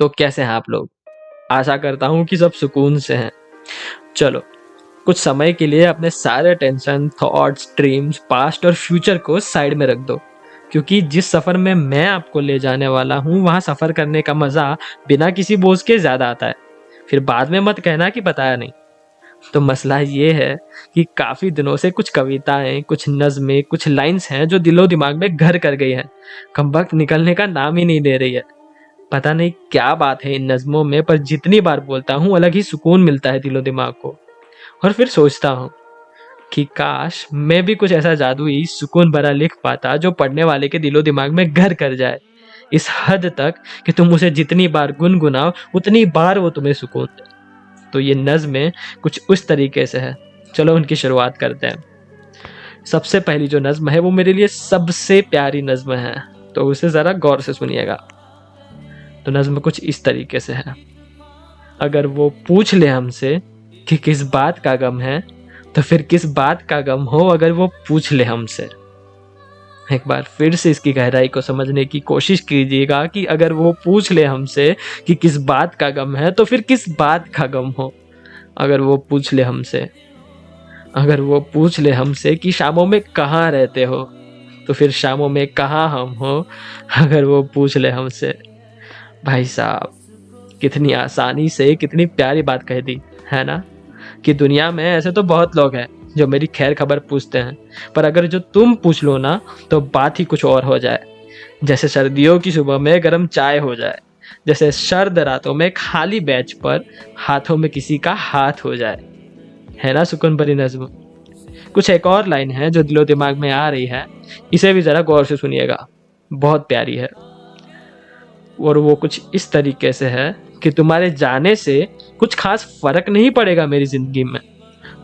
तो कैसे हैं आप लोग? आशा करता हूँ कि सब सुकून से हैं। चलो, कुछ समय के लिए अपने सारे टेंशन, थॉट्स, ड्रीम्स, पास्ट और फ्यूचर को साइड में रख दो, क्योंकि जिस सफ़र में मैं आपको ले जाने वाला हूँ, वहाँ सफ़र करने का मज़ा बिना किसी बोझ के ज़्यादा आता है। फिर बाद में मत कहना कि बताया नहीं। तो मसला ये है कि काफ़ी दिनों से कुछ कविताएँ, कुछ नज़्में, कुछ लाइन्स हैं जो दिलो-दिमाग में घर कर गई हैं। कमबख्त निकलने का नाम ही नहीं ले रही है। पता नहीं क्या बात है इन नज़्मों में, पर जितनी बार बोलता हूँ अलग ही सुकून मिलता है दिलो-दिमाग को। और फिर सोचता हूँ कि काश मैं भी कुछ ऐसा जादुई सुकून भरा लिख पाता जो पढ़ने वाले के दिलो दिमाग में घर कर जाए, इस हद तक कि तुम उसे जितनी बार गुनगुनाओ उतनी बार वो तुम्हें सुकून दे। तो ये नज़्में कुछ उस तरीके से है। चलो उनकी शुरुआत करते हैं। सबसे पहली जो नज़्म है वो मेरे लिए सबसे प्यारी नज़्म है, तो उसे ज़रा गौर से सुनिएगा। तो नज़्म कुछ इस तरीके से है। अगर वो पूछ ले हमसे कि किस बात का गम है, तो फिर किस बात का गम हो अगर वो पूछ ले हमसे। एक बार फिर से इसकी गहराई को समझने की कोशिश कीजिएगा कि अगर वो पूछ ले हमसे कि किस बात का गम है, तो फिर किस बात का गम हो अगर वो पूछ ले हमसे। अगर वो पूछ ले हमसे कि शामों में कहाँ रहते हो, तो फिर शामों में कहाँ हम हो अगर वो पूछ ले हमसे। भाई साहब, कितनी आसानी से कितनी प्यारी बात कह दी है ना, कि दुनिया में ऐसे तो बहुत लोग हैं जो मेरी खैर खबर पूछते हैं, पर अगर जो तुम पूछ लो ना तो बात ही कुछ और हो जाए। जैसे सर्दियों की सुबह में गर्म चाय हो जाए, जैसे सर्द रातों में खाली बेंच पर हाथों में किसी का हाथ हो जाए। है ना सुकून भरी नज़्म। कुछ एक और लाइन है जो दिलो दिमाग में आ रही है, इसे भी ज़रा गौर से सुनिएगा, बहुत प्यारी है। और वो कुछ इस तरीके से है कि तुम्हारे जाने से कुछ खास फर्क नहीं पड़ेगा मेरी ज़िंदगी में।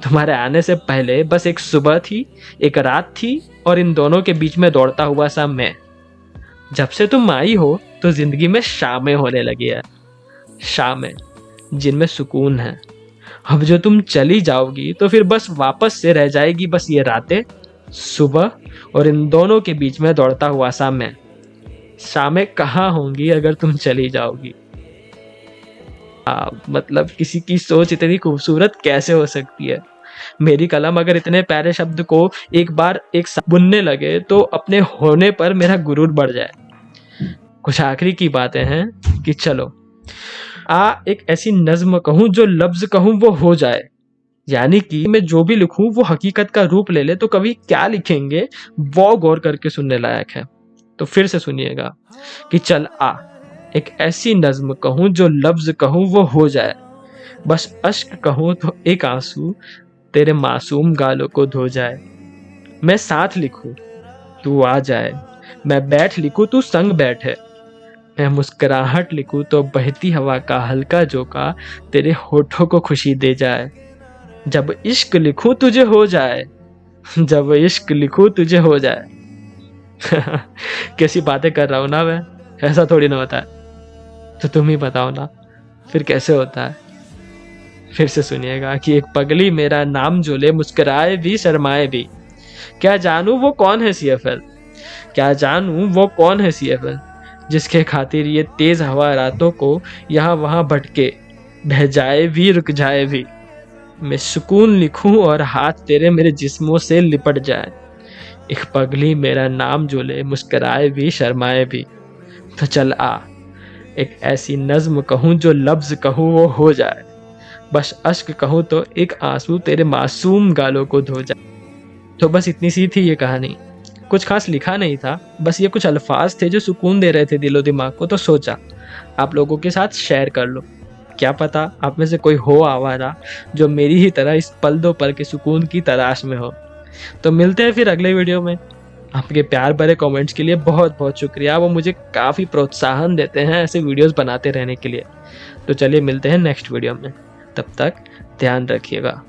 तुम्हारे आने से पहले बस एक सुबह थी, एक रात थी, और इन दोनों के बीच में दौड़ता हुआ सा मैं। जब से तुम आई हो तो ज़िंदगी में शामें होने लगी है, शामें जिनमें सुकून है। अब जो तुम चली जाओगी तो फिर बस वापस से रह जाएगी बस ये रातें, सुबह, और इन दोनों के बीच में दौड़ता हुआ सा मैं। शामें कहाँ होंगी अगर तुम चली जाओगी। मतलब किसी की सोच इतनी खूबसूरत कैसे हो सकती है। मेरी कलम अगर इतने प्यारे शब्द को एक बार एक साथ बुनने लगे तो अपने होने पर मेरा गुरूर बढ़ जाए। कुछ आखिरी की बातें हैं कि चलो एक ऐसी नज्म कहूँ जो लफ्ज कहूँ वो हो जाए, यानी कि मैं जो भी लिखूं वो हकीकत का रूप ले ले, तो कभी क्या लिखेंगे वो गौर करके सुनने लायक है। तो फिर से सुनिएगा कि चल एक ऐसी नज्म कहूँ जो लफ्ज कहूँ वो हो जाए, बस अश्क कहूँ तो एक आंसू तेरे मासूम गालों को धो जाए। मैं साथ लिखूं तू आ जाए, मैं बैठ लिखूं तू संग बैठे, मैं मुस्कुराहट लिखूं तो बहती हवा का हल्का झोंका तेरे होठों को खुशी दे जाए। जब इश्क लिखूं तुझे हो जाए, जब इश्क लिखूं तुझे हो जाए। कैसी बातें कर रहा हूं ना मैं, ऐसा थोड़ी ना होता है। तो तुम ही बताओ ना फिर कैसे होता है। फिर से सुनिएगा कि एक पगली मेरा नाम जो ले, मुस्कुराए भी शर्माए भी, क्या जानूं वो कौन है CFL, क्या जानूं वो कौन है CFL, जिसके खातिर ये तेज हवा रातों को यहाँ वहाँ भटके, बह जाए भी रुक जाए भी। मैं सुकून लिखूं और हाथ तेरे मेरे जिस्मों से लिपट जाए। एक पगली मेरा नाम जो ले, मुस्कुराए भी शर्माए भी। तो चल एक ऐसी नज्म कहूँ जो लफ्ज कहूँ वो हो जाए, बस अश्क कहूँ तो एक आंसू तेरे मासूम गालों को धो जाए। तो बस इतनी सी थी ये कहानी, कुछ खास लिखा नहीं था, बस ये कुछ अल्फाज थे जो सुकून दे रहे थे दिलो दिमाग को। तो सोचा आप लोगों के साथ शेयर कर लो, क्या पता आप में से कोई हो आवारा जो मेरी ही तरह इस पल दो पल के सुकून की तलाश में हो। तो मिलते हैं फिर अगले वीडियो में। आपके प्यार भरे कमेंट्स के लिए बहुत बहुत शुक्रिया, वो मुझे काफ़ी प्रोत्साहन देते हैं ऐसे वीडियोस बनाते रहने के लिए। तो चलिए मिलते हैं नेक्स्ट वीडियो में, तब तक ध्यान रखिएगा।